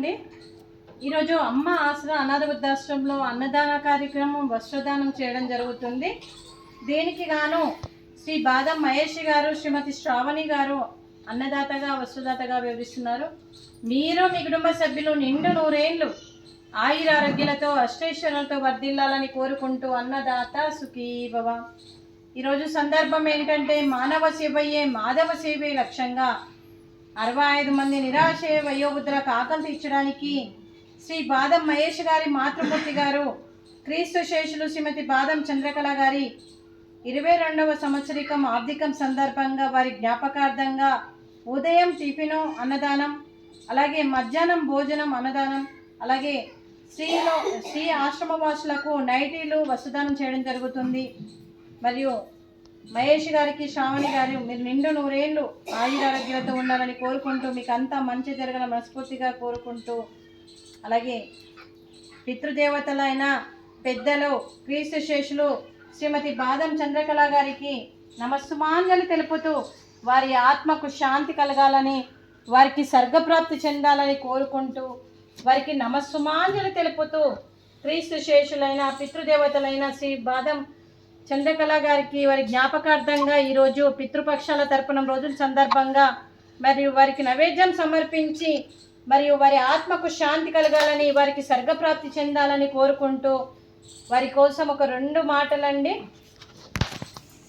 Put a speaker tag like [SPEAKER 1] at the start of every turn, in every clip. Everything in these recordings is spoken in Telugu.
[SPEAKER 1] అండి. ఈరోజు అమ్మ ఆసరా అనాథ వృద్ధాశ్రమంలో అన్నదాన కార్యక్రమం వస్త్రదానం చేయడం జరుగుతుంది. దీనికి గాను శ్రీ బాదం మహేష్ గారు, శ్రీమతి శ్రావణి గారు అన్నదాతగా వస్త్రదాతగా వ్యవహరిస్తున్నారు. మీరు మీ కుటుంబ సభ్యులు నిండు నూరేళ్లు ఆయురారోగ్యాలతో అష్టైశ్వర్యాలతో వర్ధిల్లాలని కోరుకుంటూ అన్నదాత సుఖీ భవ. ఈరోజు సందర్భం ఏంటంటే మానవ సేవయే మాధవ సేవే లక్ష్యంగా 65 మంది నిరాశయ వయోవృద్ధులకు ఆకలి తీర్చడానికి శ్రీ బాదం మహేష్ గారి మాతృమూర్తి గారు క్రీస్తు శేషులు శ్రీమతి బాదం చంద్రకళ గారి 22వ సంవత్సరికం ఆర్థికం సందర్భంగా వారి జ్ఞాపకార్థంగా ఉదయం టిఫిను అన్నదానం, అలాగే మధ్యాహ్నం భోజనం అన్నదానం, అలాగే శ్రీ ఆశ్రమవాసులకు నైటీలు వస్త్రదానం చేయడం జరుగుతుంది. మరియు మహేష్ గారికి, శ్రావణి గారు మీరు నిండు నూరేళ్లు ఆయురారోగ్యాలతో ఉండాలని కోరుకుంటూ మీకు అంతా మంచి జరగాలని మనస్ఫూర్తిగా కోరుకుంటూ, అలాగే పితృదేవతలైన పెద్దలు క్రీస్తు శేషులు శ్రీమతి బాదం చంద్రకళ గారికి నమస్సుమాంజలి తెలుపుతూ వారి ఆత్మకు శాంతి కలగాలని, వారికి స్వర్గప్రాప్తి చెందాలని కోరుకుంటూ వారికి నమస్సుమాంజలి తెలుపుతూ క్రీస్తు శేషులైన పితృదేవతలైన శ్రీ బాదం చంద్రకళ గారికి వారి జ్ఞాపకార్థంగా ఈరోజు పితృపక్షాల తరపున రోజుల సందర్భంగా మరియు వారికి నైవేద్యం సమర్పించి మరియు వారి ఆత్మకు శాంతి కలగాలని, వారికి స్వర్గప్రాప్తి చెందాలని కోరుకుంటూ వారి కోసం ఒక 2 మాటలండి.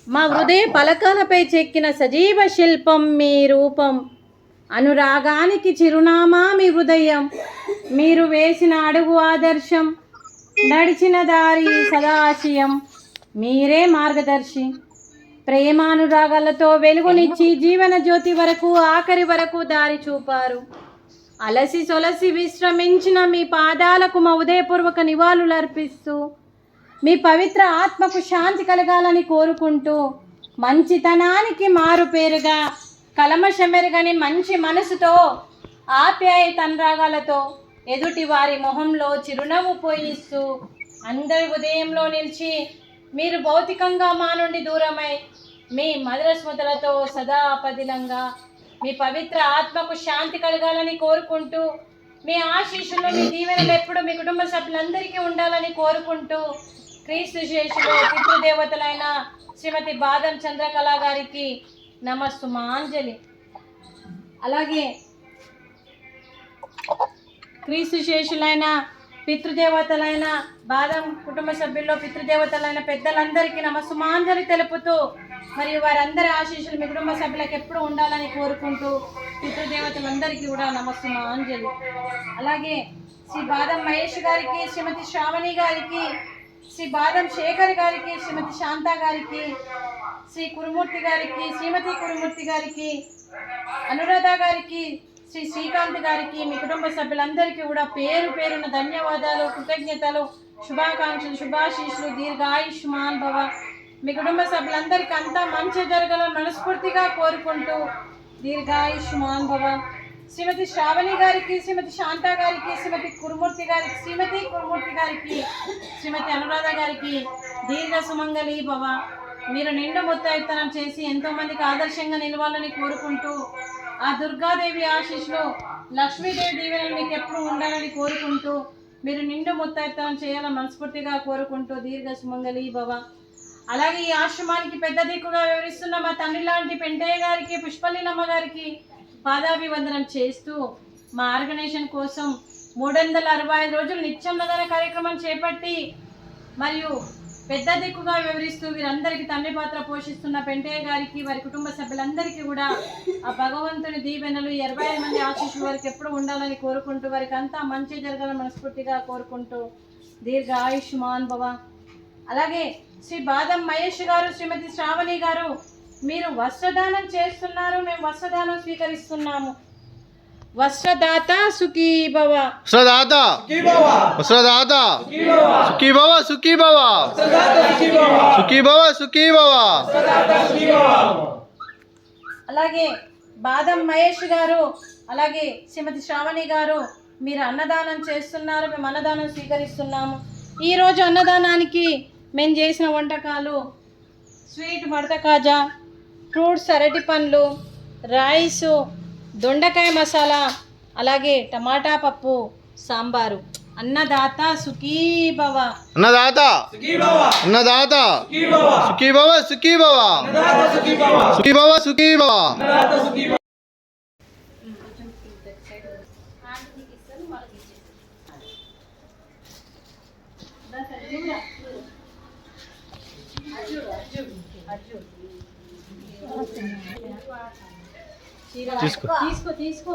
[SPEAKER 1] మా హృదయ పలకాలపై చెక్కిన సజీవ శిల్పం మీ రూపం, అనురాగానికి చిరునామా మీ హృదయం, మీరు వేసిన అడుగు ఆదర్శం, నడిచిన దారి సదాశయం, మీరే మార్గదర్శి. ప్రేమానురాగాలతో వెలుగునిచ్చి జీవన జ్యోతి వరకు ఆఖరి వరకు దారి చూపారు. అలసి సొలసి విశ్రమించిన మీ పాదాలకు మా ఉదయపూర్వక నివాళులు అర్పిస్తూ మీ పవిత్ర ఆత్మకు శాంతి కలగాలని కోరుకుంటూ మంచితనానికి మారు పేరుగా కలమషమెరగని మంచి మనసుతో ఆప్యాయత అనురాగాలతో ఎదుటి వారి మొహంలో చిరునవ్వు పోయిస్తూ అందరి ఉదయంలో నిలిచి మీరు భౌతికంగా మా నుండి దూరమై మీ మధుర స్మృతులతో సదా పదిలంగా మీ పవిత్ర ఆత్మకు శాంతి కలగాలని కోరుకుంటూ మీ ఆశీస్సులు మీ దీవెనలు ఎప్పుడు మీ కుటుంబ సభ్యులందరికీ ఉండాలని కోరుకుంటూ క్రీస్తు శేషులు పితృదేవతలైన శ్రీమతి బాదం చంద్రకళ గారికి నమస్సుమాంజలి. అలాగే క్రీస్తు శేషులైన పితృదేవతలైన బాదం కుటుంబ సభ్యుల్లో పితృదేవతలైన పెద్దలందరికీ నమస్సుమాంజలి తెలుపుతూ మరియు వారందరి ఆశీస్సులు మీ కుటుంబ సభ్యులకు ఎప్పుడు ఉండాలని కోరుకుంటూ పితృదేవతలందరికీ కూడా నమస్సుమాంజలి. అలాగే శ్రీ బాదం మహేష్ గారికి, శ్రీమతి శ్రావణి గారికి, శ్రీ బాదం శేఖర్ గారికి, శ్రీమతి శాంత గారికి, శ్రీ కురుమూర్తి గారికి, శ్రీమతి కురుమూర్తి గారికి, అనురాధ గారికి, శ్రీ శ్రీకాంత్ గారికి, మీ కుటుంబ సభ్యులందరికీ కూడా పేరు పేరున ధన్యవాదాలు, కృతజ్ఞతలు, శుభాకాంక్షలు, శుభాశీస్సులు, దీర్ఘాయుష్మాన్ భవ. మీ కుటుంబ సభ్యులందరికీ అంతా మంచి జరగాలని మనస్ఫూర్తిగా కోరుకుంటూ దీర్ఘాయుష్మాన్ భవ. శ్రీమతి శ్రావణి గారికి, శ్రీమతి శాంత గారికి, శ్రీమతి కురుమూర్తి గారికి, శ్రీమతి అనురాధ గారికి దీర్ఘ సుమంగళి భవ. మీరు నిండు ముత్తైతనం చేసి ఎంతోమందికి ఆదర్శంగా నిలవాలని కోరుకుంటూ ఆ దుర్గాదేవి ఆశీస్సులు, లక్ష్మీదేవి దీవెనలు మీకు ఎప్పుడు ఉండాలని కోరుకుంటూ మీరు నిండు ముత్తైతనం చేయాలని మనస్ఫూర్తిగా కోరుకుంటూ దీర్ఘ సుమంగళి భవ. అలాగే ఈ ఆశ్రమానికి పెద్ద దిక్కుగా వివరిస్తున్న మా తండ్రి లాంటి పెంటయ్య గారికి, పుష్పలీలమ్మ గారికి పాదాభివందనం చేస్తూ మా ఆర్గనైజేషన్ కోసం 365 రోజులు నిత్యన్నదాన కార్యక్రమం చేపట్టి మరియు పెద్ద దిక్కుగా వివరిస్తూ వీరందరికీ తండ్రి పాత్ర పోషిస్తున్న పెంటయ్య గారికి, వారి కుటుంబ సభ్యులందరికీ కూడా ఆ భగవంతుని దీవెనలు 25 మంది ఆశీస్సులు వారికి ఎప్పుడు ఉండాలని కోరుకుంటూ వారికి అంతా మంచి జరగాలని మనస్ఫూర్తిగా కోరుకుంటూ దీర్ఘ ఆయుష్మాన్ భవ. అలాగే శ్రీ బాదం మహేష్ గారు, శ్రీమతి శ్రావణి గారు మీరు వస్త్రదానం చేస్తున్నారు, మేము వస్త్రదానం స్వీకరిస్తున్నాము. వస్త్రదాత సుఖీ భవ.
[SPEAKER 2] వస్త్రదాత వస్త్రదాత సుఖీ భవ, సుఖీ భవ, సుఖీ భవ, సుఖీ భవ.
[SPEAKER 1] అలాగే బాదం మహేష్ గారు, అలాగే శ్రీమతి శ్రావణి గారు మీరు అన్నదానం చేస్తున్నారు, మేము అన్నదానం స్వీకరిస్తున్నాము. ఈరోజు అన్నదానానికి మేము చేసిన వంటకాలు స్వీట్ మడత కాజా, ఫ్రూట్స్ అరటి పండ్లు, రైసు, దొండకాయ మసాలా, అలాగే టమాటా పప్పు సాంబారు. అన్నదాత సుఖీ భవ.
[SPEAKER 2] అన్నదాత అన్నదాత సుఖీ భవ సుఖీ భవ సుఖీ భవ సుఖీ భవ. తీసుకో
[SPEAKER 1] తీసుకో తీసుకో.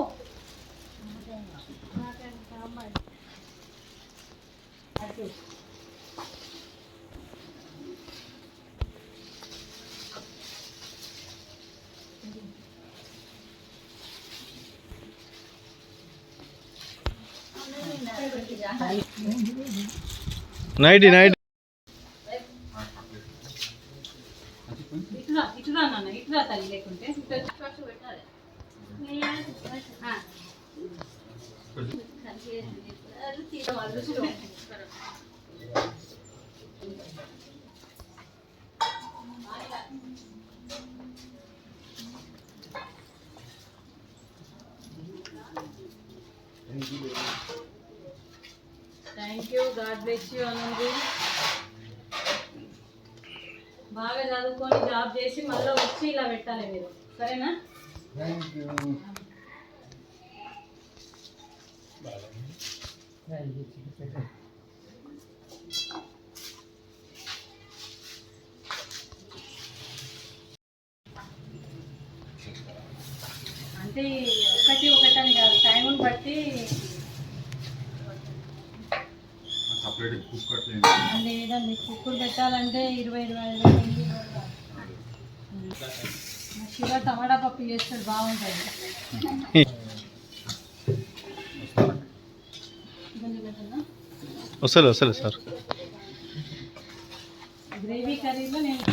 [SPEAKER 2] నైట్ నైట్
[SPEAKER 1] ఇటురా ఇటురా నాన్న, ఇటురా తల్లి. లేకుంటే thank you. God bless you అనండి. బాగా చదువుకొని జాబ్ చేసి మళ్ళీ వచ్చి ఇలా పెట్టాలి మీరు, సరేనా? అంటే ఒకటని కాదు, టైంని బట్టి. లేదండి, కుక్కర్ పెట్టాలంటే 20-25 శివ టమాటా పప్పు చేస్తాడు, బాగుంటుంది.
[SPEAKER 2] వస్తలే సార్.
[SPEAKER 1] గ్రేవీ కర్రీలో నేను